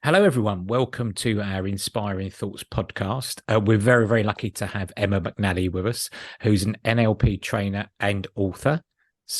Hello, everyone. Welcome to our Inspiring Thoughts podcast. We're very, very lucky to have Emma McNally with us, who's an NLP trainer and author.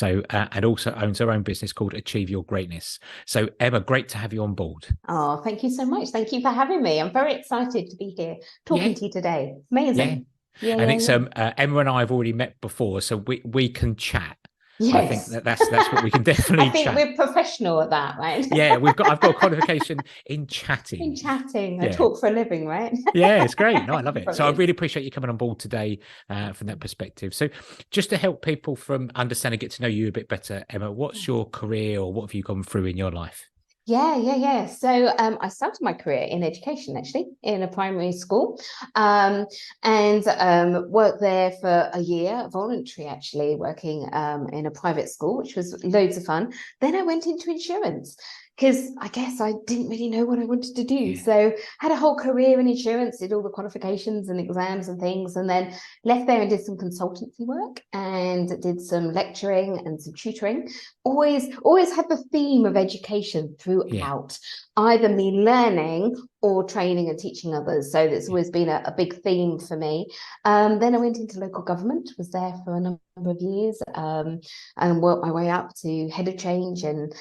And also owns her own business called Achieve Your Greatness. So, Emma, great to have you on board. Oh, thank you so much. Thank you for having me. I'm very excited to be here talking to you today. Amazing. Yeah. And it's Emma and I have already met before, so we can chat. I think Yes. that's what we can definitely I think chat. we're professional at that, right? Yeah, I've got a qualification in In chatting. chatting. I Yeah. talk for a living, right? Yeah, it's great. No, I love it. So I Brilliant. really appreciate you coming on board today from that perspective. So just to help people from understanding, get to know you a bit better, Emma, what's your career or what have you gone through in your life? Yeah. So I started my career in education, actually, in a primary school, and worked there for a year, voluntary, actually, working in a private school, which was loads of fun. Then I went into insurance because I guess I didn't really know what I wanted to do. Yeah. So had a whole career in insurance, did all the qualifications and exams and things, and then left there and did some consultancy work and did some lecturing and some tutoring. Always had the theme of education Yeah. throughout, either me learning or training and teaching others. So that's always been a big theme for me. Then I went into local government, was there for a number of years, and worked my way up to head of change, and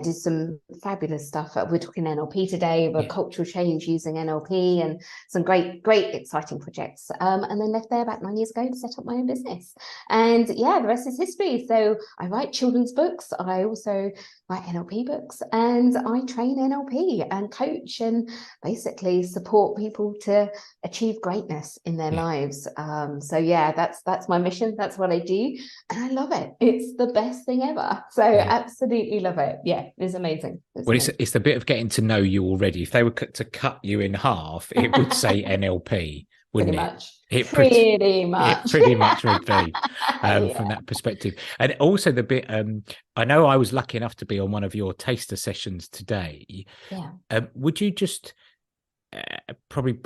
did some fabulous stuff. We're talking NLP today, but Yeah. cultural change using NLP, and some great exciting projects. And then left there about 9 years ago to set up my own business. And the rest is history. So I write children's books. I also write NLP books, and I train NLP and coach and basically support people to achieve greatness in their lives. That's my mission. That's what I do, and I love it. It's the best thing ever. So absolutely love it. Yeah, it's amazing. It's the bit of getting to know you already. If they were to cut you in half, it would say NLP, wouldn't it? Pretty It much. pretty much would be Yeah. from that perspective. And also the bit, I know I was lucky enough to be on one of your taster sessions today. Yeah. Would you just probably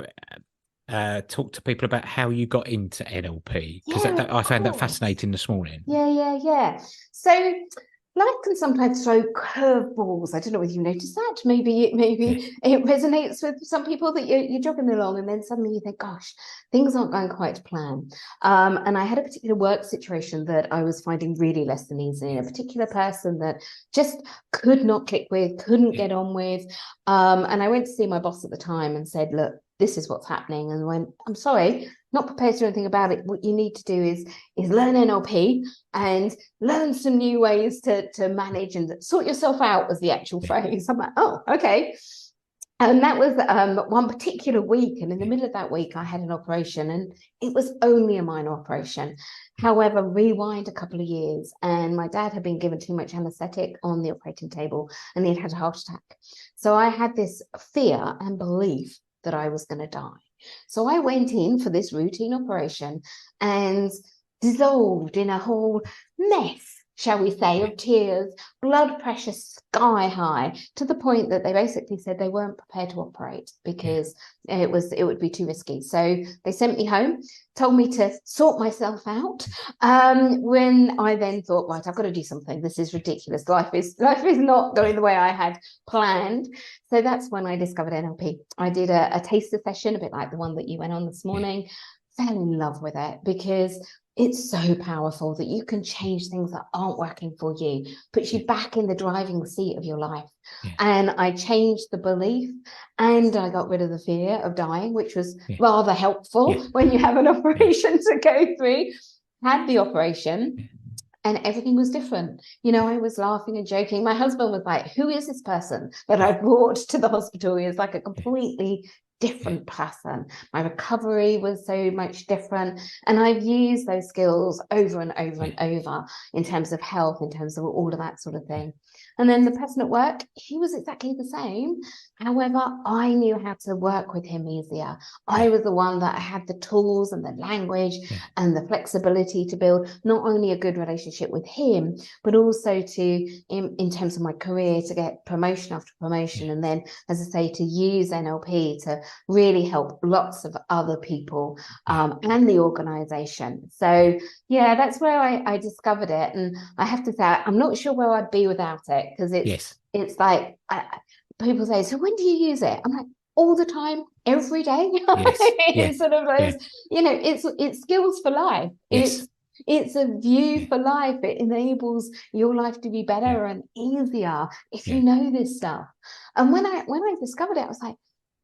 talk to people about how you got into NLP? Because I found that fascinating this morning. Yeah. So life can sometimes throw curveballs. I don't know whether you noticed that. Maybe it resonates with some people that you're jogging along, and then suddenly you think, gosh, things aren't going quite to plan. And I had a particular work situation that I was finding really less than easy. A particular person that just could not click with, couldn't get on with. And I went to see my boss at the time and said, look, this is what's happening. And went, I'm sorry, not prepared to do anything about it. What you need to do is learn NLP and learn some new ways to manage and sort yourself out, was the actual phrase. I'm like, oh, okay. And that was one particular week. And in the middle of that week, I had an operation, and it was only a minor operation. However, rewind a couple of years, and my dad had been given too much anesthetic on the operating table, and he'd had a heart attack. So I had this fear and belief that I was going to die. So I went in for this routine operation and dissolved in a whole mess, shall we say, of tears, blood pressure sky high, to the point that they basically said they weren't prepared to operate because it would be too risky. So they sent me home, told me to sort myself out. When I then thought, right, I've got to do something. This is ridiculous. Life is not going the way I had planned. So that's when I discovered NLP. I did a taster session, a bit like the one that you went on this morning. Fell in love with it because it's so powerful that you can change things that aren't working for you, puts you back in the driving seat of your life. And I changed the belief, and I got rid of the fear of dying, which was rather helpful when you have an operation to go through. Had the operation, and everything was different. I was laughing and joking. My husband was like, who is this person that I brought to the hospital? He was like a completely different person. My recovery was so much different. And I've used those skills over and over and over in terms of health, in terms of all of that sort of thing. And then the person at work, he was exactly the same. However, I knew how to work with him easier. I was the one that had the tools and the language and the flexibility to build not only a good relationship with him, but also to, in terms of my career, to get promotion after promotion. And then, as I say, to use NLP to really help lots of other people and the organization. So that's where I discovered it. And I have to say, I'm not sure where I'd be without it, because it's like people say, so when do you use it? I'm like, all the time, every day. Yes. It's sort of those, it's skills for life. Yes. It's a view for life. It enables your life to be better and easier if you know this stuff. And when I discovered it, I was like,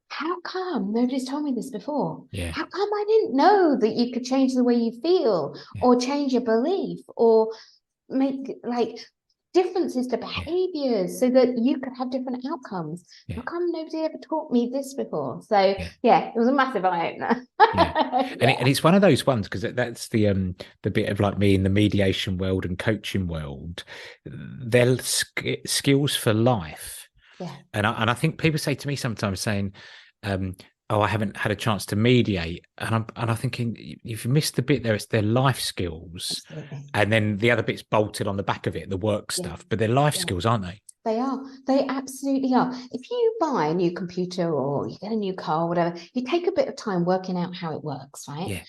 how come nobody's told me this before? How come I didn't know that you could change the way you feel or change your belief or make like differences to behaviors so that you could have different outcomes? How come nobody ever taught me this before? So it was a massive eye-opener. And it's one of those ones, because that's the bit of like me in the mediation world and coaching world, they're skills for life. And I think people say to me sometimes saying, oh, I haven't had a chance to mediate. And I'm thinking, you've missed the bit there. It's their life skills. Absolutely. And then the other bit's bolted on the back of it, the work stuff. But they're life skills, aren't they? They are. They absolutely are. If you buy a new computer or you get a new car or whatever, you take a bit of time working out how it works, right? Yeah.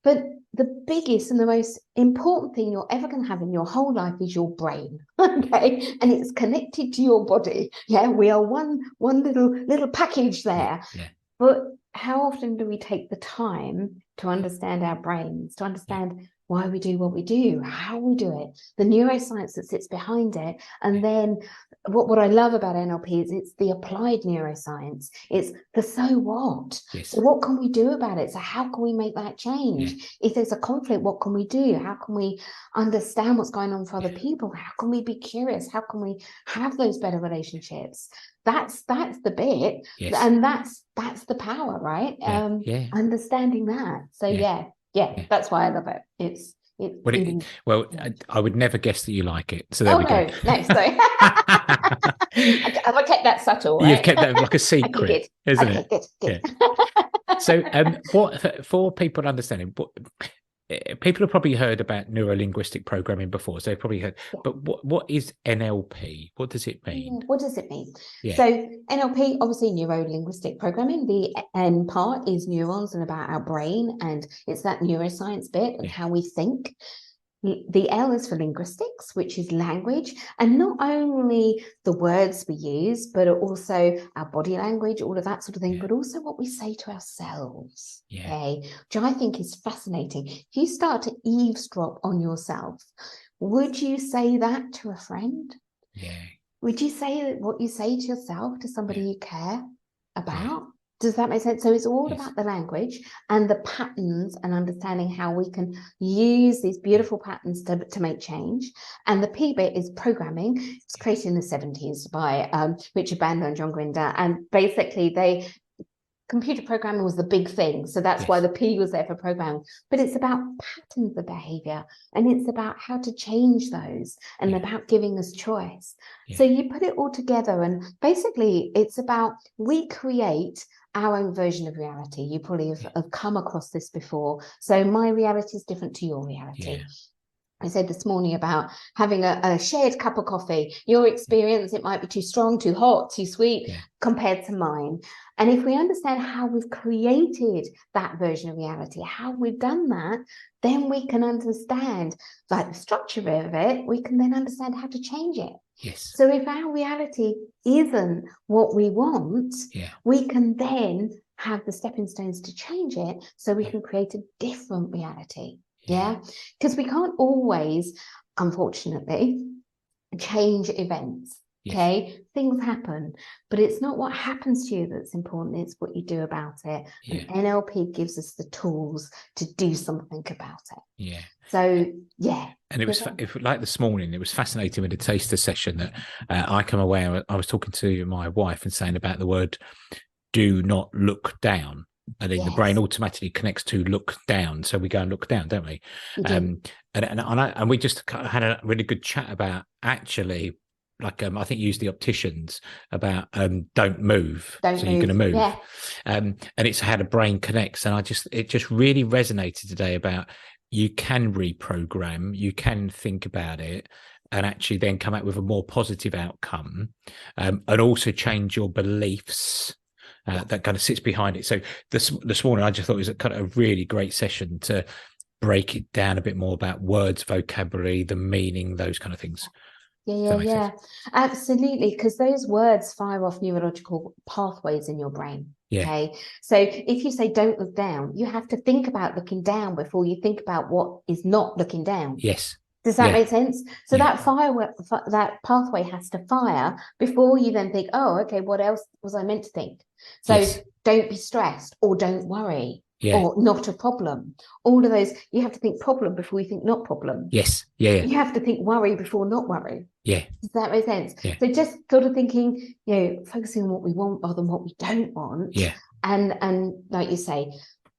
But the biggest and the most important thing you're ever going to have in your whole life is your brain, okay? And it's connected to your body. Yeah, we are one little package there. Yeah. But how often do we take the time to understand our brains, to understand why we do what we do, how we do it, the neuroscience that sits behind it? And then what I love about NLP is it's the applied neuroscience. It's the so what. So what can we do about it? So how can we make that change? If there's a conflict, what can we do? How can we understand what's going on for other people? How can we be curious? How can we have those better relationships? That's the bit, and that's the power, right? Understanding that. So that's why I love it. It's I would never guess that you like it. So there we go. No, sorry. Have I kept that subtle? Right? You've kept that like a secret, isn't it? Good. Yeah. So, what for people understanding? People have probably heard about Neuro Linguistic Programming before, so they've probably heard. But what is NLP? What does it mean? What does it mean? So NLP, obviously Neuro Linguistic Programming, the N part is neurons and about our brain, and it's that neuroscience bit and how we think. The L is for linguistics, which is language, and not only the words we use, but also our body language, all of that sort of thing, but also what we say to ourselves, okay, which I think is fascinating. If you start to eavesdrop on yourself, would you say that to a friend? Would you say what you say to yourself to somebody you care about? Does that make sense? So it's all about the language and the patterns and understanding how we can use these beautiful patterns to make change. And the P bit is programming. It's created in the 70s by Richard Bandler and John Grinder. And basically computer programming was the big thing. So that's why the P was there for programming. But it's about patterns of behavior, and it's about how to change those, and about giving us choice. So you put it all together, and basically it's about we create our own version of reality. You probably have come across this before. So my reality is different to your reality. I said this morning about having a shared cup of coffee. Your experience, it might be too strong, too hot, too sweet compared to mine. And if we understand how we've created that version of reality, how we've done that, then we can understand like the structure of it. We can then understand how to change it. So if our reality isn't what we want, we can then have the stepping stones to change it so we can create a different reality. Because we can't always, unfortunately, change events. Things happen, but it's not what happens to you that's important, it's what you do about it. And NLP gives us the tools to do something about it. So and it was like this morning, it was fascinating with the taster session that I come away, I was talking to my wife and saying about the word do not look down. And then the brain automatically connects to look down, so we go and look down, don't we? And we just had a really good chat about actually, like I think you used the opticians about don't move, you're going to move, and it's how the brain connects. And it just really resonated today about you can reprogram, you can think about it, and actually then come out with a more positive outcome, and also change your beliefs. That kind of sits behind it. So this morning, I just thought it was a kind of a really great session to break it down a bit more about words, vocabulary, the meaning, those kind of things. Yeah. Absolutely. Because those words fire off neurological pathways in your brain. Yeah. Okay. So if you say don't look down, you have to think about looking down before you think about what is not looking down. Yes. Does that make sense? So Yeah. that pathway has to fire before you then think, oh, okay, what else was I meant to think? So Yes. don't be stressed, or don't worry, Yeah. or not a problem. All of those, you have to think problem before you think not problem. Yes. Yeah. You have to think worry before not worry. Yeah. Does that make sense? Yeah. So just sort of thinking, focusing on what we want rather than what we don't want. Yeah. And like you say,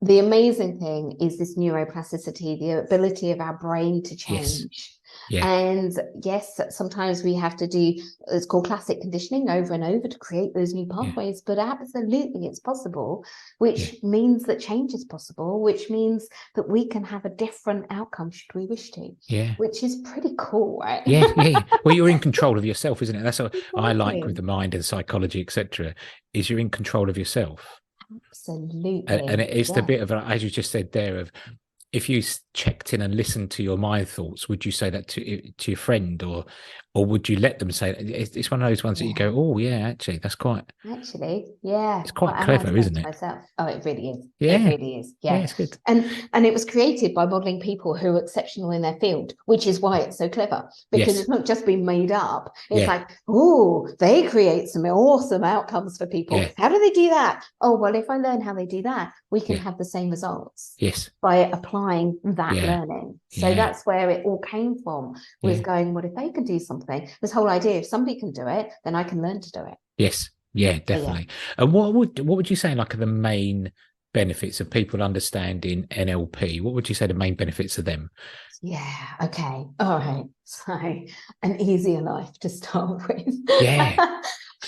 the amazing thing is this neuroplasticity, the ability of our brain to change. Yes. Yeah. And yes, sometimes we have to do, it's called classic conditioning, over and over to create those new pathways, but absolutely it's possible, which means that change is possible, which means that we can have a different outcome should we wish to. Yeah. Which is pretty cool, right? Yeah. Well, you're in control of yourself, isn't it? That's what I like with the mind and psychology, etc. Is you're in control of yourself. Absolutely. And it's the bit of, as you just said there, of if you checked in and listened to your mind thoughts, would you say that to your friend, or would you let them say that? It's one of those ones that you go, oh yeah, actually that's quite it's quite clever, isn't it? Myself. Oh, it really is. Yeah. It really is. Yeah, it's good. And it was created by modeling people who are exceptional in their field, which is why it's so clever, because it's not just been made up. It's like, oh, they create some awesome outcomes for people. How do they do that? Oh, well, if I learn how they do that, we can have the same results by applying that learning. So that's where it all came from, was going, well, if they can do something, this whole idea, if somebody can do it, then I can learn to do it. Yes. Yeah, definitely. And what would you say, like, the main benefits of people understanding NLP? What would you say the main benefits of them? Yeah. Okay. All right. So an easier life to start with. Yeah.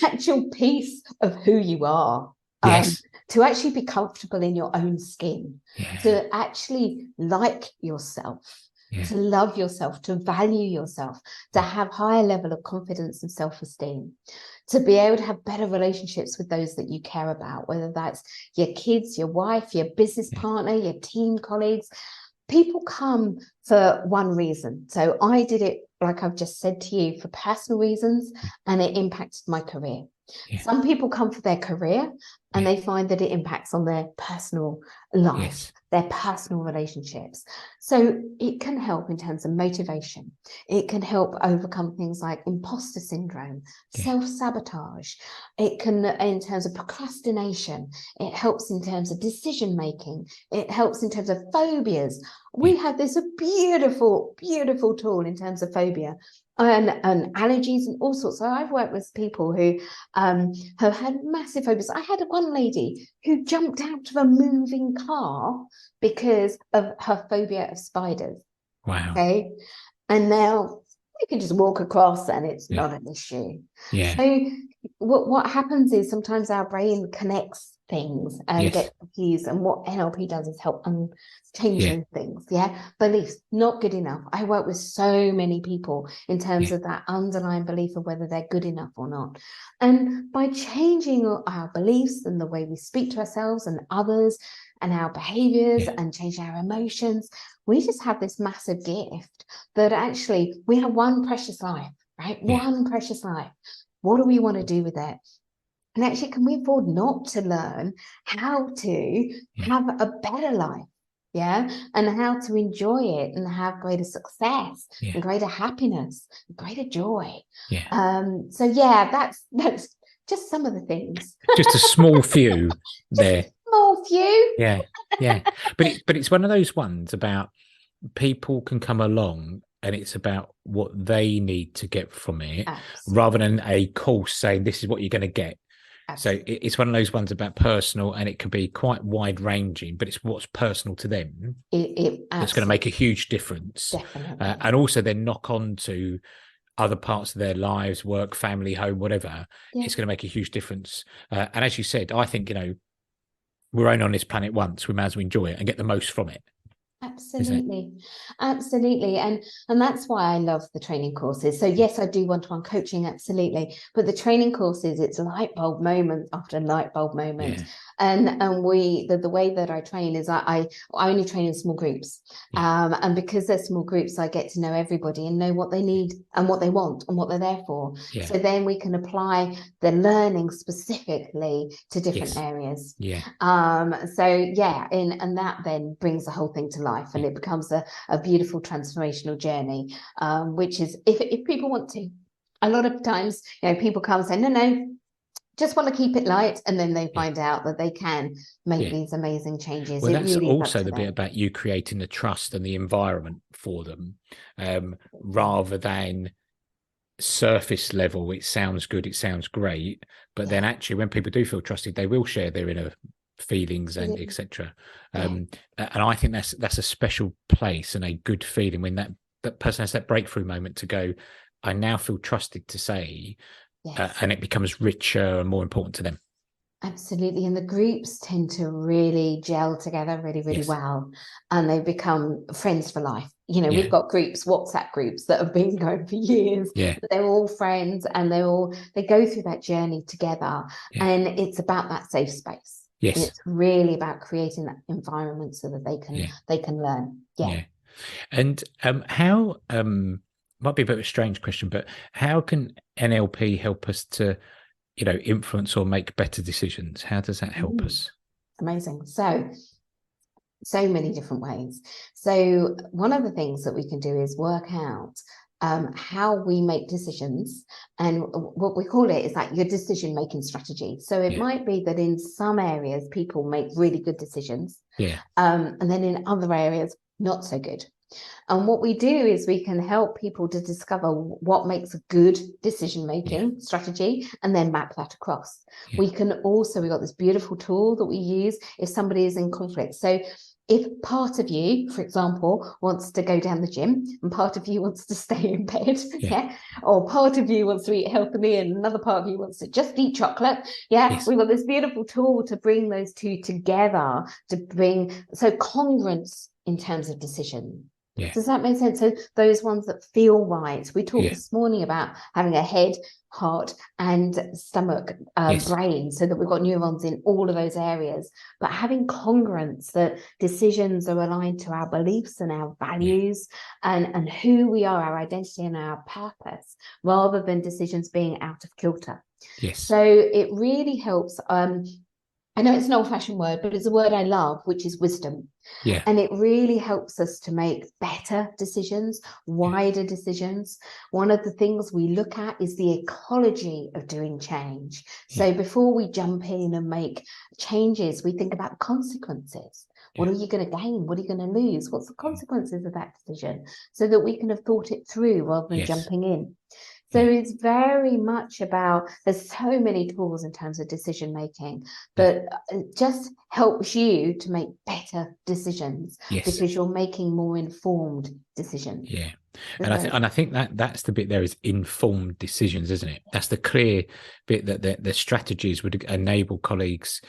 Actual piece of who you are. Yes. To actually be comfortable in your own skin. Yeah. To actually like yourself. To love yourself, to value yourself, to have higher level of confidence and self-esteem, to be able to have better relationships with those that you care about, whether that's your kids, your wife, your business partner, your team colleagues. People come for one reason. So I did it, like I've just said to you, for personal reasons, and it impacted my career. Some people come for their career and they find that it impacts on their personal life, their personal relationships. So it can help in terms of motivation. It can help overcome things like imposter syndrome, self-sabotage. It can, in terms of procrastination, it helps in terms of decision making. It helps in terms of phobias. We have this beautiful, beautiful tool in terms of phobia. And allergies and all sorts. So I've worked with people who have had massive phobias. I had one lady who jumped out of a moving car because of her phobia of spiders. Wow. Okay. And now you can just walk across and it's not an issue. Yeah. So what happens is sometimes our brain connects things and get confused, and what NLP does is help change those things. Beliefs not good enough. I work with so many people in terms of that underlying belief of whether they're good enough or not, and by changing our beliefs and the way we speak to ourselves and others and our behaviors and change our emotions, we just have this massive gift that actually we have one precious life, right? One precious life. What do we want to do with it? And actually, can we afford not to learn how to have a better life? And how to enjoy it and have greater success and greater happiness and greater joy. So that's just some of the things. Just a small few there. Small few. But it's one of those ones about people can come along and it's about what they need to get from it. Absolutely. Rather than a course saying this is what you're going to get. Absolutely. So it's one of those ones about personal, and it can be quite wide ranging, but it's what's personal to them. It's going to make a huge difference. Definitely. And also then knock on to other parts of their lives, work, family, home, whatever. It's going to make a huge difference. And as you said, I think, we're only on this planet once. We may as well enjoy it and get the most from it. Absolutely. Absolutely. And that's why I love the training courses. So yes, I do one-to-one coaching, absolutely. But the training courses, it's light bulb moment after light bulb moment. Yeah. And the way that I train is I only train in small groups. Yeah. And because they're small groups, I get to know everybody and know what they need and what they want and what they're there for. Yeah. So then we can apply the learning specifically to different Yes. areas. Yeah. So yeah, and that then brings the whole thing to life, and it becomes a beautiful transformational journey, which is if people want to. A lot of times, people come and say, no, just want to keep it light, and then they find out that they can make these amazing changes. Well, it that's really also the bit about you creating the trust and the environment for them, rather than surface level. It sounds good, it sounds great, but then actually when people do feel trusted, they will share their inner feelings and etc. And I think that's a special place and a good feeling when that person has that breakthrough moment to go, I now feel trusted to say, and it becomes richer and more important to them. Absolutely. And the groups tend to really gel together really, really well. And they become friends for life. We've got groups, WhatsApp groups that have been going for years. They're all friends, and they go through that journey together. And it's about that safe space. And it's really about creating that environment so that they can learn. And how might be a bit of a strange question, but how can NLP help us to influence or make better decisions? How does that help us? Amazing. So many different ways. So one of the things that we can do is work out how we make decisions, and what we call it is like your decision making strategy. So it might be that in some areas people make really good decisions, and then in other areas not so good. And what we do is we can help people to discover what makes a good decision-making strategy and then map that across. We can also, we've got this beautiful tool that we use if somebody is in conflict. So if part of you, for example, wants to go down the gym and part of you wants to stay in bed, or part of you wants to eat healthily and another part of you wants to just eat chocolate, we've got this beautiful tool to bring those two together, to bring congruence in terms of decision. Does that make sense? So those ones that feel right. We talked this morning about having a head, heart, and stomach, brain, so that we've got neurons in all of those areas. But having congruence, that decisions are aligned to our beliefs and our values, and who we are, our identity and our purpose, rather than decisions being out of kilter. So it really helps. I know it's an old-fashioned word, but it's a word I love, which is wisdom. And it really helps us to make better decisions, wider decisions. One of the things we look at is the ecology of doing change. So before we jump in and make changes, we think about the consequences. What are you going to gain? What are you going to lose? What's the consequences of that decision? So that we can have thought it through rather than jumping in. So it's very much about, there's so many tools in terms of decision making that just helps you to make better decisions because you're making more informed decisions. And I think that's the bit there, is informed decisions, isn't it? That's the clear bit, that the strategies would enable colleagues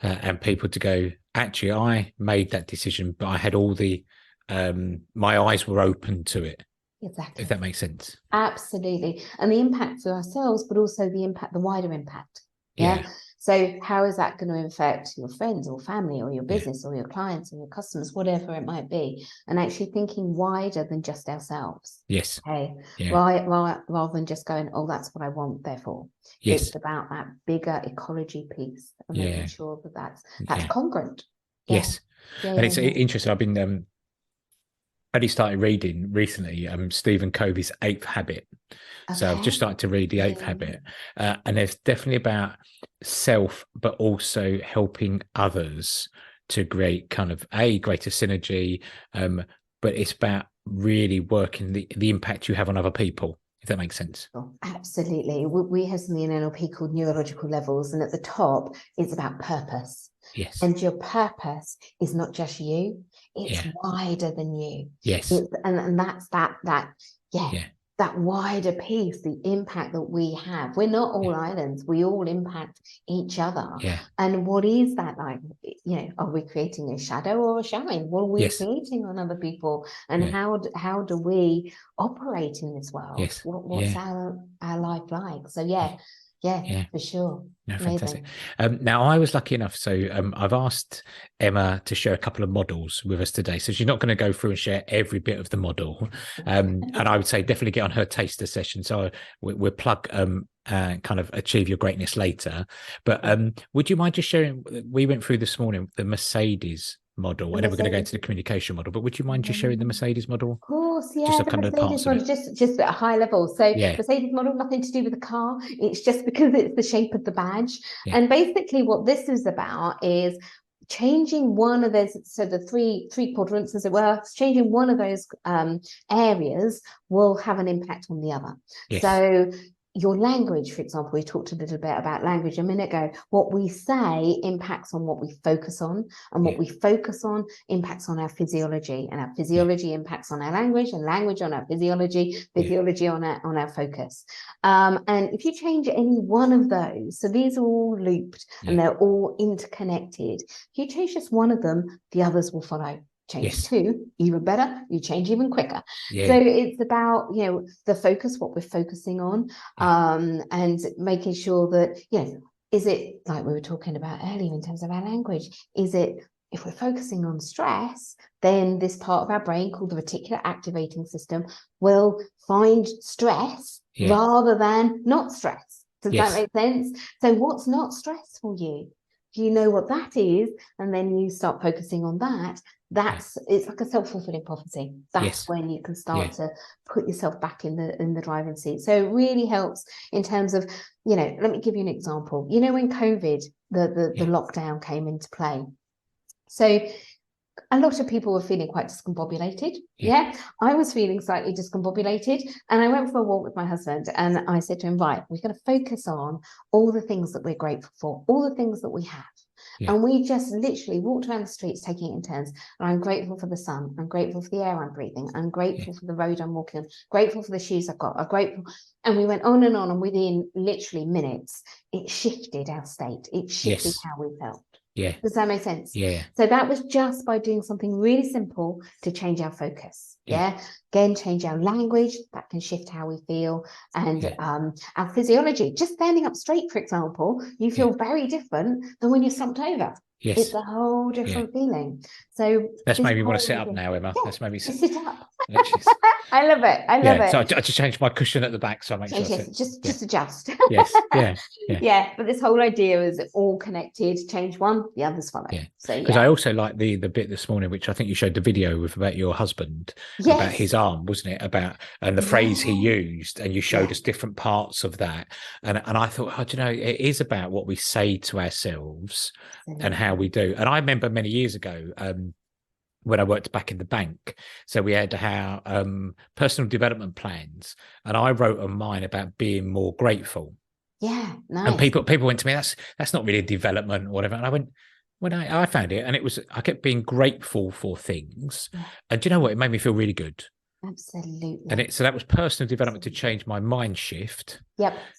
and people to go, actually, I made that decision, but I had all the my eyes were open to it. Exactly. If that makes sense. Absolutely. And the impact for ourselves, but also the wider impact. Yeah. So how is that going to affect your friends or family or your business or your clients or your customers, whatever it might be, and actually thinking wider than just ourselves. Okay. Rather than just going, oh, that's what I want, therefore. It's about that bigger ecology piece and making sure that that's congruent. And it's interesting. I've been only started reading recently Stephen Covey's 8th Habit. So I've just started to read the 8th Habit, and it's definitely about self, but also helping others to create kind of a greater synergy, but it's about really working the impact you have on other people, if that makes sense. Absolutely. We have something in NLP called neurological levels, and at the top it's about purpose. And your purpose is not just you, it's wider than you. And that's that. that wider piece, the impact that we have. We're not all islands. We all impact each other. Yeah. And what is that like? You know, are we creating a shadow or a shine? What are we Yes. creating on other people? And Yeah. how do we operate in this world? Yes. What's our life like? So yeah, for sure. No, Amazing. fantastic. Now, I was lucky enough. So I've asked Emma to share a couple of models with us today. So she's not going to go through and share every bit of the model. And I would say definitely get on her taster session. So we'll plug kind of achieve your greatness later. But would you mind just sharing? We went through this morning the Mercedes model. I know we're going to go into the communication model, but would you mind just sharing the Mercedes model? Of course, yeah. Just a The couple of parts Mercedes of model, just at a high level. So Mercedes model, nothing to do with the car. It's just because it's the shape of the badge. Yeah. And basically what this is about is changing one of those, so the three quadrants, as it were, changing one of those areas will have an impact on the other. Yes. So your language, for example, we talked a little bit about language a minute ago. What we say impacts on what we focus on, and what we focus on impacts on our physiology, and our physiology impacts on our language, and language on our physiology, on our focus. And if you change any one of those, so these are all looped and they're all interconnected. If you change just one of them, the others will follow. Change two, even better, you change even quicker. So it's about, you know, the focus, what we're focusing on, and making sure that, you know, is it like we were talking about earlier in terms of our language? Is it, if we're focusing on stress, then this part of our brain called the reticular activating system will find stress rather than not stress. Does that make sense? So what's not stress for you? If you know what that is, and then you start focusing on that, it's like a self-fulfilling prophecy. That's when you can start to put yourself back in the driving seat. So it really helps in terms of, you know, let me give you an example. You know, when COVID, the lockdown came into play, so a lot of people were feeling quite discombobulated. I was feeling slightly discombobulated, and I went for a walk with my husband, and I said to him, right, we're going to focus on all the things that we're grateful for, all the things that we have. And we just literally walked around the streets taking it in turns. And I'm grateful for the sun. I'm grateful for the air I'm breathing. I'm grateful for the road I'm walking on. Grateful for the shoes I've got. I'm grateful. And we went on, and within literally minutes, it shifted our state. It shifted how we felt. Does that make sense? So that was just by doing something really simple to change our focus. Again, change our language. That can shift how we feel. And our physiology. Just standing up straight, for example, you feel very different than when you're slumped over. It's a whole different feeling. So that's made me want to sit up now, Emma. That's made me sit up. I love it. I love it. So I just changed my cushion at the back, so I make sure just adjust. But this whole idea is all connected. Change one, the others follow. So because I also like the bit this morning, which I think you showed the video with about your husband, about his arm, wasn't it? About and the phrase he used, and you showed us different parts of that. And I thought, oh, do you know, it is about what we say to ourselves and how we do. And I remember many years ago, when I worked back in the bank, so we had our personal development plans, and I wrote on mine about being more grateful. Nice. And people went to me, that's not really development or whatever. And I went, when I found it, and it was, I kept being grateful for things, and do you know what? It made me feel really good. Absolutely. And so that was personal development to change my mind shift.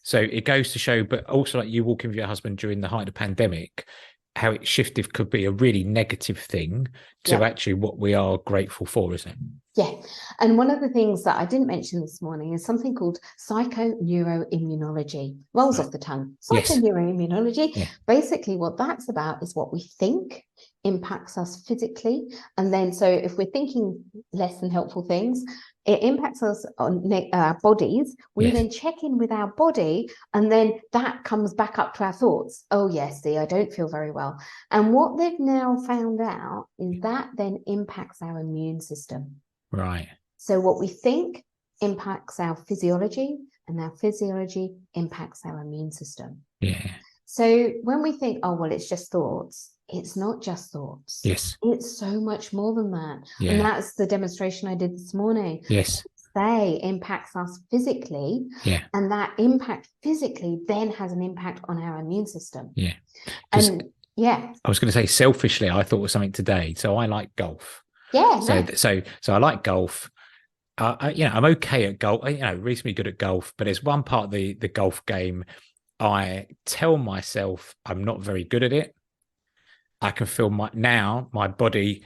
So it goes to show, but also like you walking with your husband during the height of the pandemic, how it shifted could be a really negative thing to actually what we are grateful for, isn't it? And one of the things that I didn't mention this morning is something called psychoneuroimmunology. Rolls off the tongue. Psychoneuroimmunology. Basically what that's about is what we think impacts us physically. And then so if we're thinking less than helpful things, it impacts us on our bodies. We then check in with our body, and then that comes back up to our thoughts. Oh, yes, see, I don't feel very well. And what they've now found out is that then impacts our immune system. Right. So what we think impacts our physiology, and our physiology impacts our immune system. So when we think, oh, well, it's just thoughts, it's not just thoughts. It's so much more than that. And that's the demonstration I did this morning. They impacts us physically, and that impact physically then has an impact on our immune system. And I was going to say, selfishly, I thought of something today. So I like golf. Nice. So I like golf. I'm okay at golf, reasonably good at golf, but there's one part of the golf game I tell myself I'm not very good at it. I can feel my body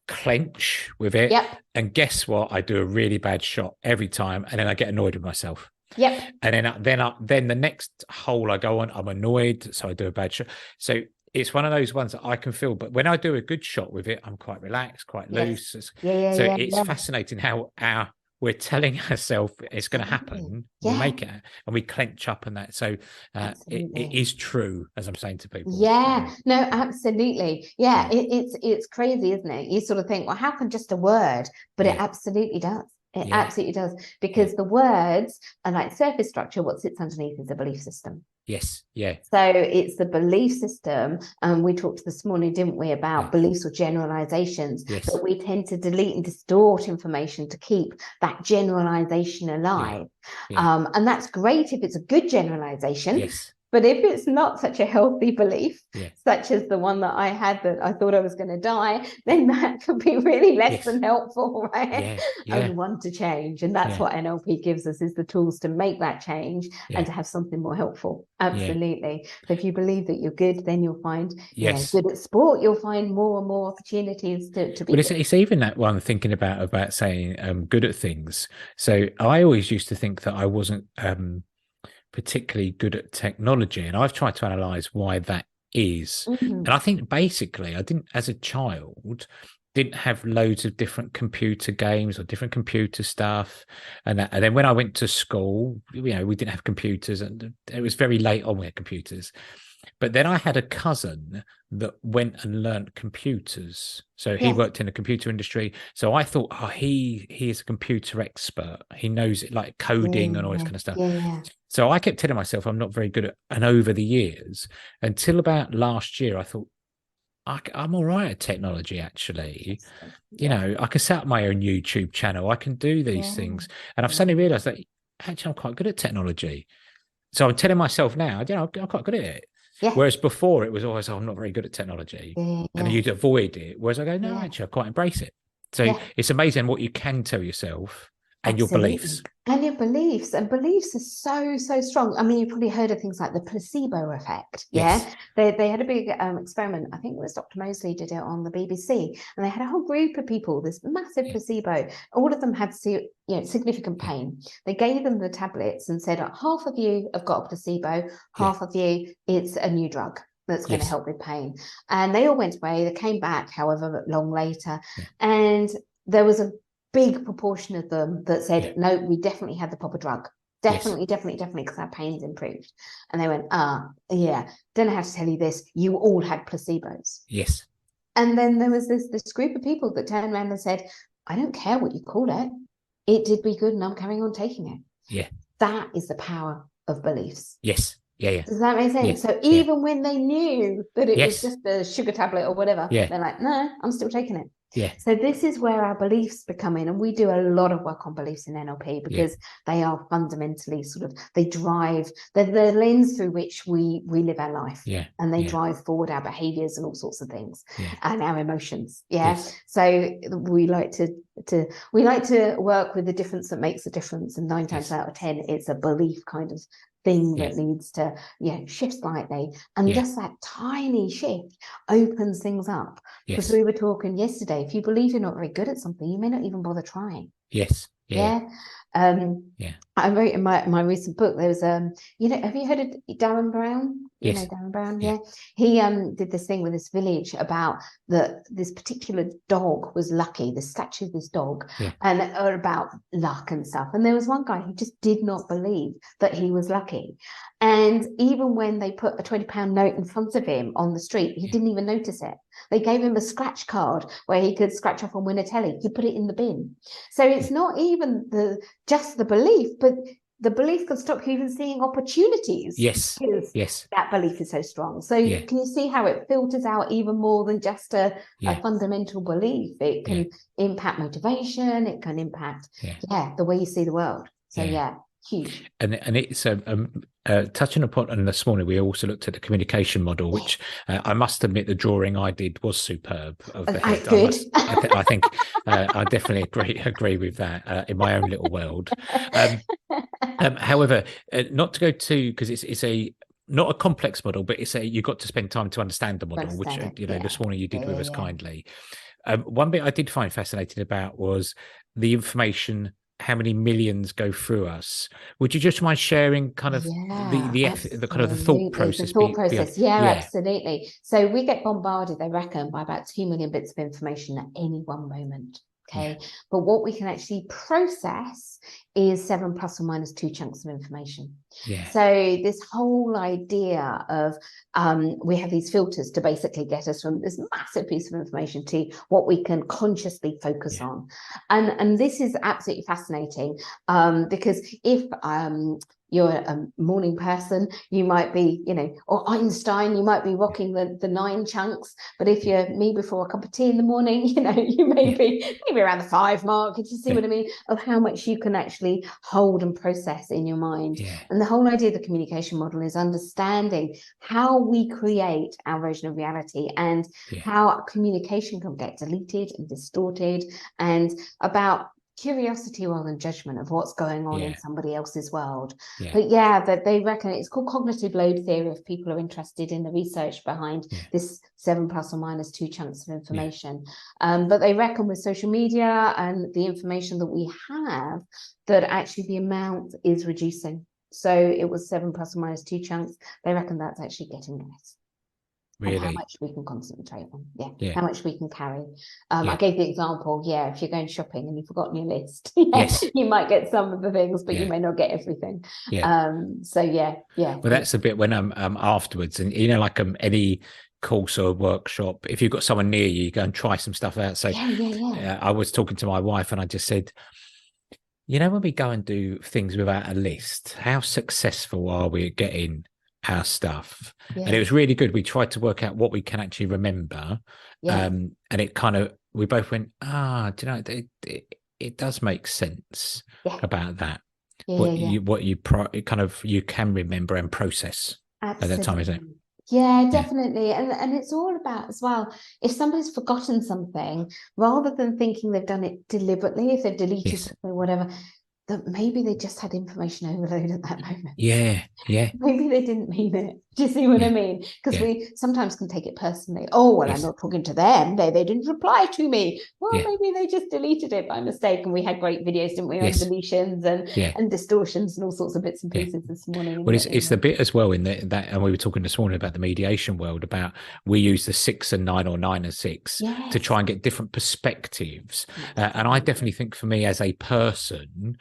clench with it. Yep. And guess what? I do a really bad shot every time, and then I get annoyed with myself. Yep. And then the next hole I go on, I'm annoyed, so I do a bad shot. So it's one of those ones that I can feel, but when I do a good shot with it, I'm quite relaxed, quite loose. It's fascinating how we're telling ourselves it's going to happen. We make it, and we clench up on that. So it is true, as I'm saying to people. No, absolutely. It's crazy, isn't it? You sort of think, well, how can just a word? But it absolutely does. It absolutely does, because the words are like surface structure. What sits underneath is a belief system. Yes. Yeah. So it's the belief system. And we talked this morning, didn't we, about beliefs or generalizations, that we tend to delete and distort information to keep that generalization alive. And that's great if it's a good generalization. Yes. But if it's not such a healthy belief, such as the one that I had, that I thought I was going to die, then that could be really less than helpful, right? And want to change. And that's what NLP gives us, is the tools to make that change and to have something more helpful. Absolutely. So if you believe that you're good, then you'll find, good at sport, you'll find more and more opportunities to be good. But it's even that one thinking about saying good at things. So I always used to think that I wasn't particularly good at technology, and I've tried to analyze why that is. And I think basically I didn't, as a child, didn't have loads of different computer games or different computer stuff, and then when I went to school, we didn't have computers, and it was very late on we had computers. But then I had a cousin that went and learned computers. So he worked in the computer industry. So I thought, he is a computer expert. He knows it, like coding and all this kind of stuff. So I kept telling myself I'm not very good at, and over the years, until about last year, I thought, I'm all right at technology, actually. I can set up my own YouTube channel. I can do these things. And I've suddenly realized that actually I'm quite good at technology. So I'm telling myself now, I'm quite good at it. Whereas before it was always, I'm not very good at technology. And you'd avoid it. Whereas I go, no, actually, I quite embrace it. So it's amazing what you can tell yourself and your beliefs. And your beliefs. And beliefs are so strong. I mean, you've probably heard of things like the placebo effect. They had a big experiment. I think it was Dr. Mosley did it on the BBC. And they had a whole group of people, this massive placebo. All of them had significant pain. They gave them the tablets and said, half of you have got a placebo, half of you, it's a new drug that's going to help with pain. And they all went away. They came back, however long later. And there was a big proportion of them that said, no, we definitely had the proper drug. Definitely, because our pain's improved. And they went, don't know how to tell you this. You all had placebos. And then there was this group of people that turned around and said, I don't care what you call it. It did be good and I'm carrying on taking it. That is the power of beliefs. Does that make sense? So even when they knew that it was just a sugar tablet or whatever, they're like, no, I'm still taking it. So this is where our beliefs become in, and we do a lot of work on beliefs in NLP because they are fundamentally they drive the lens through which we live our life, and they drive forward our behaviors and all sorts of things, and our emotions. So we like to work with the difference that makes a difference, and 9 times out of 10 it's a belief kind of thing that needs to shift slightly, and just that tiny shift opens things up. Because we were talking yesterday, if you believe you're not very good at something, you may not even bother trying. I wrote in my recent book, there was have you heard of Darren Brown? Darren Brown, he did this thing with this village about this particular dog was lucky, the statue of this dog, and about luck and stuff. And there was one guy who just did not believe that he was lucky. And even when they put a £20 note in front of him on the street, he didn't even notice it. They gave him a scratch card where he could scratch off and win a telly. He put it in the bin. So it's not even just the belief, but the belief can stop you even seeing opportunities. Because that belief is so strong. So can you see how it filters out even more than just a fundamental belief? It can impact motivation. It can impact the way you see the world. So Huge. And it's touching upon, and this morning we also looked at the communication model, which I must admit the drawing I did was superb of the head. Good. I think I definitely agree with that in my own little world. However, not to go too, because it's a not a complex model, but you've got to spend time to understand the model, which this morning you did with us kindly. One bit I did find fascinating about was the information, how many millions go through us. Would you just mind sharing kind of the kind of the thought process? The thought process, absolutely. So we get bombarded, they reckon, by about 2 million bits of information at any one moment. Okay, but what we can actually process is 7 plus or minus 2 chunks of information. So this whole idea of we have these filters to basically get us from this massive piece of information to what we can consciously focus on, and this is absolutely fascinating because if you're a morning person, you might be, or Einstein, you might be rocking the 9 chunks. But if you're me before a cup of tea in the morning, you may be maybe around the 5 mark. You see what I mean? Of how much you can actually hold and process in your mind. And the whole idea of the communication model is understanding how we create our version of reality and how communication can get deleted and distorted, and about curiosity rather than judgment of what's going on in somebody else's world. But that they reckon it's called cognitive load theory if people are interested in the research behind this 7 plus or minus 2 chunks of information. But they reckon with social media and the information that we have, that actually the amount is reducing. So it was 7 plus or minus 2 chunks. They reckon that's actually getting less. Really? And how much we can concentrate on, how much we can carry. I gave the example, if you're going shopping and you've forgotten your list, you might get some of the things, but you may not get everything. Well, that's the bit when I'm afterwards, and like any course or workshop, if you've got someone near you, you go and try some stuff out. So I was talking to my wife and I just said, when we go and do things without a list, how successful are we at getting our stuff? And it was really good. We tried to work out what we can actually remember, and it kind of, we both went, it does make sense about that. What you can remember and process at that time, isn't it? Definitely. And it's all about as well, if somebody's forgotten something, rather than thinking they've done it deliberately, if they've deleted something or whatever, that maybe they just had information overload at that moment. Maybe they didn't mean it. Do you see what I mean? Because we sometimes can take it personally. Oh, well, I'm not talking to them. They didn't reply to me. Well, maybe they just deleted it by mistake. And we had great videos, didn't we, on deletions and distortions and all sorts of bits and pieces this morning. Well, it's the bit as well in that, and we were talking this morning about the mediation world, about we use the 6 and 9 or 9 and 6 to try and get different perspectives. And I definitely think for me as a person,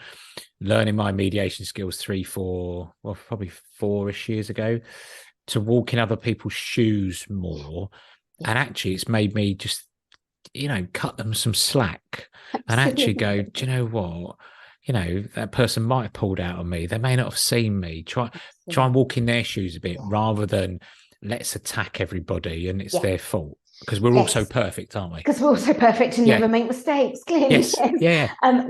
learning my mediation skills probably 4-ish years ago, to walk in other people's shoes more. And actually it's made me just, cut them some slack. And actually go, do you know what? That person might have pulled out on me. They may not have seen me. Try and walk in their shoes a bit rather than let's attack everybody and it's their fault. Because we're all so perfect, aren't we? Because we're all so perfect and never make mistakes, clearly.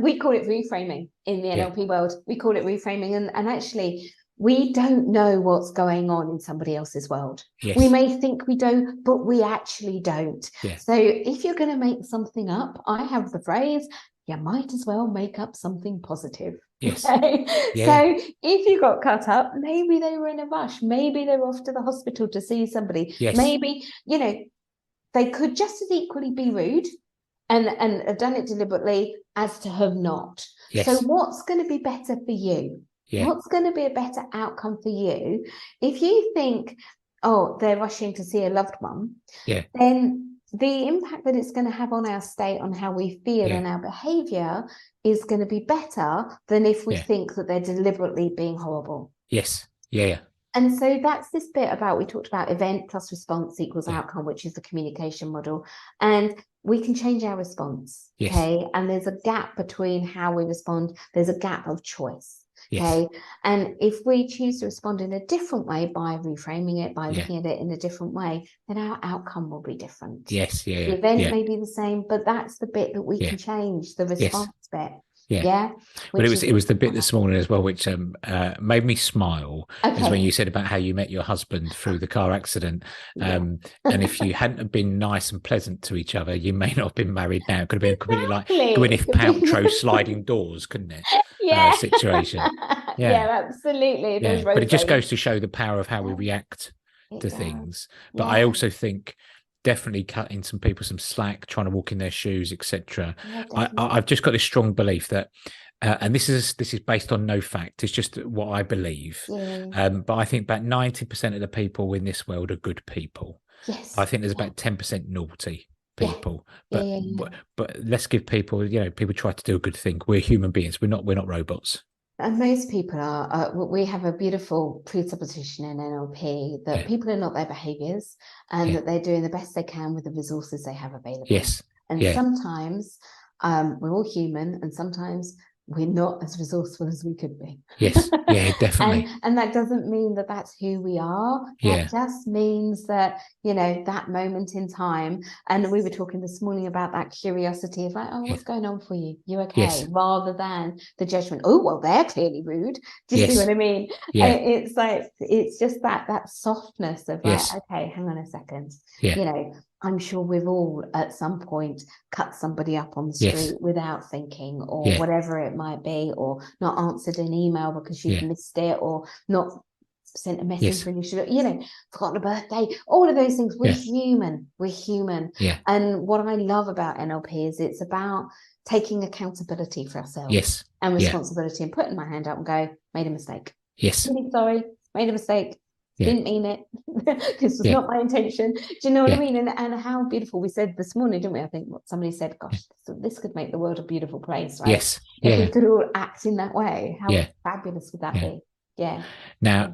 We call it reframing in the NLP world. We call it reframing. And actually, we don't know what's going on in somebody else's world. We may think we don't, but we actually don't. So if you're going to make something up, I have the phrase, you might as well make up something positive. So if you got cut up, maybe they were in a rush. Maybe they were off to the hospital to see somebody. Maybe, they could just as equally be rude and have done it deliberately as to have not. So what's going to be better for you? What's going to be a better outcome for you? If you think, oh, they're rushing to see a loved one, then the impact that it's going to have on our state, on how we feel and our behavior is going to be better than if we think that they're deliberately being horrible. And so that's this bit about, we talked about event plus response equals outcome, which is the communication model. And we can change our response. And there's a gap between how we respond. There's a gap of choice. And if we choose to respond in a different way by reframing it, by looking at it in a different way, then our outcome will be different. The event may be the same, but that's the bit that we can change, the response bit. Yeah. But Which is it was the bit this morning as well, which made me smile, is when okay. you said about how you met your husband through the car accident. Yeah. And if you hadn't have been nice and pleasant to each other, you may not have been married now. It could have been completely like Exactly. It Gwyneth could be. Paltrow sliding doors, couldn't it? Yeah. Situation. Yeah, Yeah. absolutely. Those Yeah. But rose it just ladies. goes to show the power of how we Yeah, react it to does. things. But I Yeah. also think definitely cutting some people some slack, trying to walk in their shoes, etc. Yeah, definitely. I've just got this strong belief that, and this is based on no fact. It's just what I believe. Yeah. But I think about 90% of the people in this world are good people. I Yes. think there's Yeah. about 10% naughty Yeah. people. Yeah. But, Yeah. Yeah. but let's give people, people try to do a good thing. We're human beings. We're not robots. And most people are, we have a beautiful presupposition in NLP that Yeah. people are not their behaviors and Yeah. that they're doing the best they can with the resources they have available. Yes. And Yeah. sometimes we're all human and sometimes we're not as resourceful as we could be. Yes. Yeah, definitely. And that doesn't mean that that's who we are. Yeah. That just means that, that moment in time. And we were talking this morning about that curiosity of like, oh, what's going on for you? You okay? Yes. Rather than the judgment, oh, well, they're clearly rude. Do you see Yes. what I mean? Yeah. It's like, it's just that softness of like, Yes. okay, hang on a second. Yeah. I'm sure we've all at some point cut somebody up on the street Yes. without thinking, or Yeah. whatever it might be, or not answered an email because you've Yeah. missed it, or not sent a message Yes. when you should have, forgotten a birthday, all of those things. We're Yeah. human. We're human. Yeah. And what I love about NLP is it's about taking accountability for ourselves Yes. and Yeah. responsibility and putting my hand up and go, made a mistake. Yes. Really sorry, made a mistake. Yeah. Didn't mean it. This was Yeah. not my intention. Do you know what I Yeah. mean? And how beautiful we said this morning, didn't we? I think what somebody said, Yeah. gosh, this could make the world a beautiful place, right? Yes. If Yeah. we could all act in that way, how Yeah. fabulous would that Yeah. be? Yeah. Now,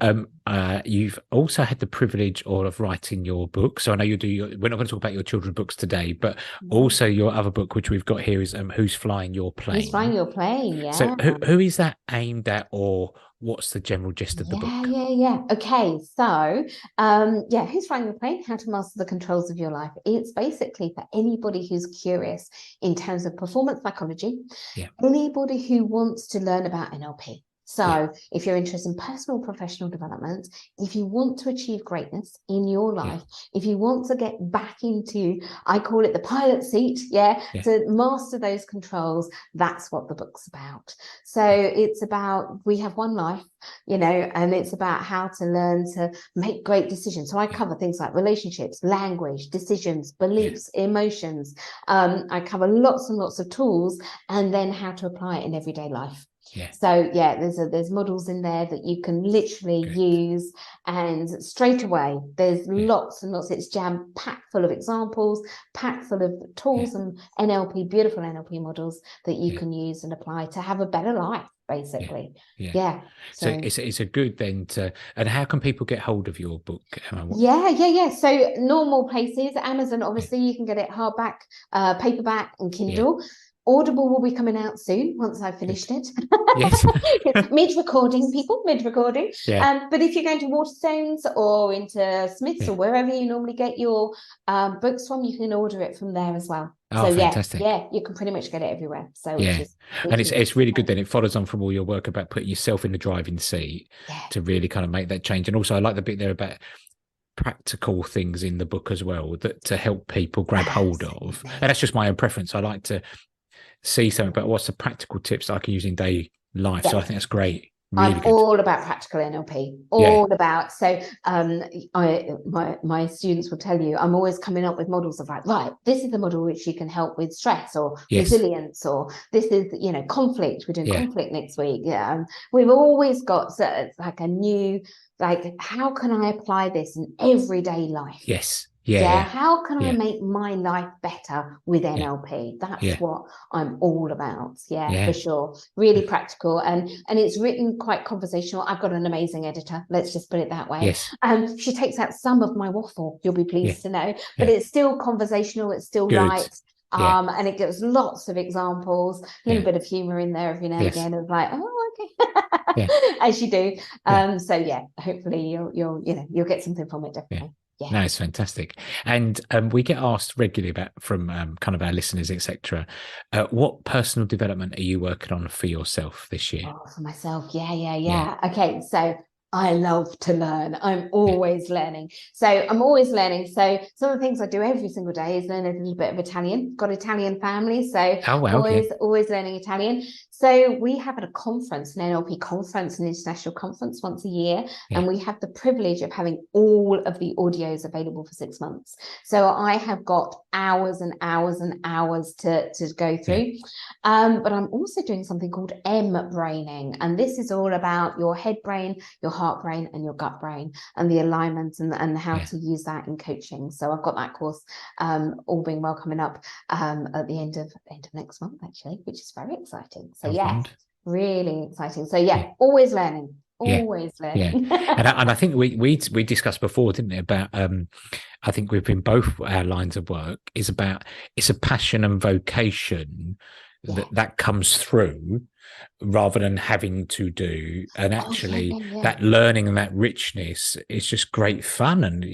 you've also had the privilege of writing your book. So I know we're not going to talk about your children's books today, but also your other book, which we've got here, is Who's Flying Your Plane? Who's Flying Your Plane? Yeah. So who is that aimed at, or what's the general gist of the book? Yeah. Okay. So, Who's Flying Your Plane? How to Master the Controls of Your Life. It's basically for anybody who's curious in terms of performance psychology, anybody who wants to learn about NLP. So if you're interested in personal, professional development, if you want to achieve greatness in your life, if you want to get back into, I call it the pilot seat, to master those controls, that's what the book's about. So it's about, we have one life, and it's about how to learn to make great decisions. So I cover things like relationships, language, decisions, beliefs, emotions. I cover lots and lots of tools, and then how to apply it in everyday life. So there's models in there that you can literally use, and straight away there's lots and lots. It's jam packed full of examples, packed full of tools and NLP, beautiful NLP models that you can use and apply to have a better life, basically. So it's a good then and how can people get hold of your book, Emma? So normal places, Amazon, obviously you can get it hardback, paperback and Kindle. Audible will be coming out soon once I've finished it. Yes. Mid-recording, people, mid-recording. But if you're going to Waterstones or into Smiths or wherever you normally get your books from, you can order it from there as well. Oh, so fantastic. You can pretty much get it everywhere. So it's really good then. It follows on from all your work about putting yourself in the driving seat to really kind of make that change. And also I like the bit there about practical things in the book as well that to help people grab hold of. And that's just my own preference. I like to see something, but what's the practical tips that I can use in daily life? So I think that's great. Really I'm good. all about practical NLP, all about. So my students will tell you, I'm always coming up with models of like, right, this is the model which you can help with stress or resilience, or this is, conflict. We're doing conflict next week. We've always got like a new, like, how can I apply this in everyday life? How can I make my life better with NLP? That's what I'm all about. For sure. Really practical, and it's written quite conversational. I've got an amazing editor, let's just put it that way. She takes out some of my waffle, you'll be pleased to know, but it's still conversational, it's still light. And it gives lots of examples, a little bit of humor in there every now and again of like, oh, okay. As you do. So hopefully you'll get something from it, definitely. Yeah. No, it's fantastic. And we get asked regularly about from kind of our listeners, etc. What personal development are you working on for yourself this year? Oh, for myself. Yeah. Okay. So I love to learn. I'm always learning. So I'm always learning. So some of the things I do every single day is learn a little bit of Italian. Got Italian family. So Oh, wow, always learning Italian. So we have at a conference, an NLP conference, an international conference once a year. Yeah. And we have the privilege of having all of the audios available for 6 months. So I have got hours and hours and hours to go through. But I'm also doing something called M-braining. And this is all about your head brain, your heart brain, and your gut brain, and the alignment and how to use that in coaching. So I've got that course all being well coming up at the end of next month, actually, which is very exciting. So really exciting. So always learning. Always learning. And I think we discussed before, didn't it, about I think within both our lines of work is about it's a passion and vocation that comes through rather than having to do, and actually that learning and that richness is just great fun, and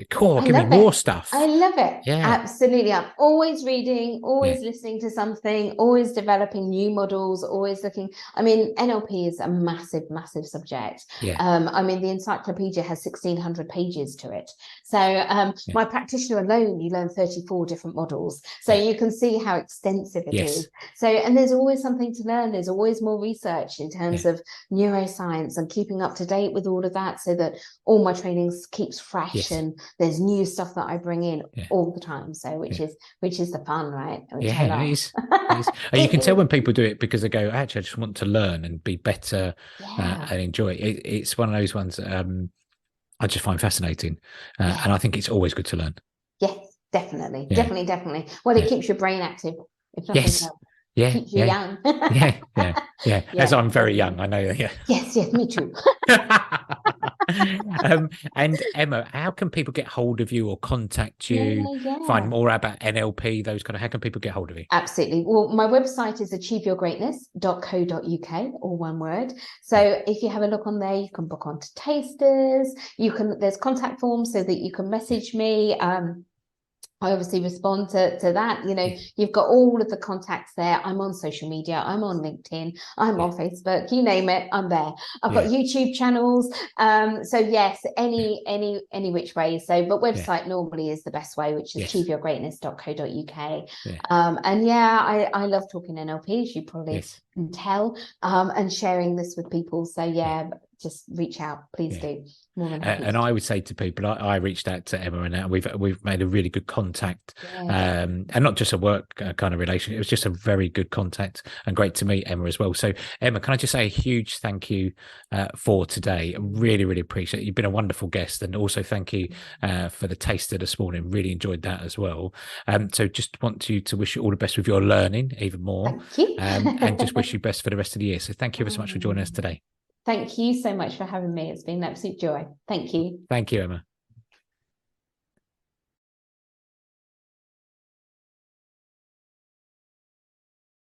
cool, give me more stuff. I love it. Absolutely. I'm always reading, always listening to something, always developing new models, always looking. I mean, NLP is a massive subject. I mean, the encyclopedia has 1,600 pages to it. So my practitioner alone, you learn 34 different models. So you can see how extensive it is. So, and there's always something to learn. There's always more research in terms of neuroscience and keeping up to date with all of that, so that all my trainings keeps fresh and there's new stuff that I bring in all the time. So which is the fun, right? Which I love. It is. You can tell when people do it because they go, actually, I just want to learn and be better and enjoy it. It's one of those ones I just find fascinating, and I think it's always good to learn. Yes, definitely. Well, it keeps your brain active. If nothing else. Keeps you young. As I'm very young, I know. Yes, me too. And Emma, how can people get hold of you or contact you, find more about NLP, those kind of, how can people get hold of you? Absolutely. Well, my website is achieveyourgreatness.co.uk, all one word. So if you have a look on there, you can book onto tasters, there's contact forms so that you can message me. I obviously respond to that. You've got all of the contacts there. I'm on social media. I'm on LinkedIn. I'm on Facebook. You name it, I'm there. I've got YouTube channels. So yes, any which way. So, but website normally is the best way, which is achieveyourgreatness.co.uk. And I love talking NLP, as you probably can tell, and sharing this with people. So just reach out, please do. And I would say to people, I reached out to Emma, and we've made a really good contact, and not just a work kind of relation. It was just a very good contact, and great to meet Emma as well. So Emma, can I just say a huge thank you for today? I really appreciate it. You've been a wonderful guest, and also thank you for the taster this morning. Really enjoyed that as well. So just want you to wish you all the best with your learning even more. Thank you. And just wish you best for the rest of the year. So thank you ever so much for joining us today. Thank you so much for having me. It's been an absolute joy. Thank you. Thank you, Emma.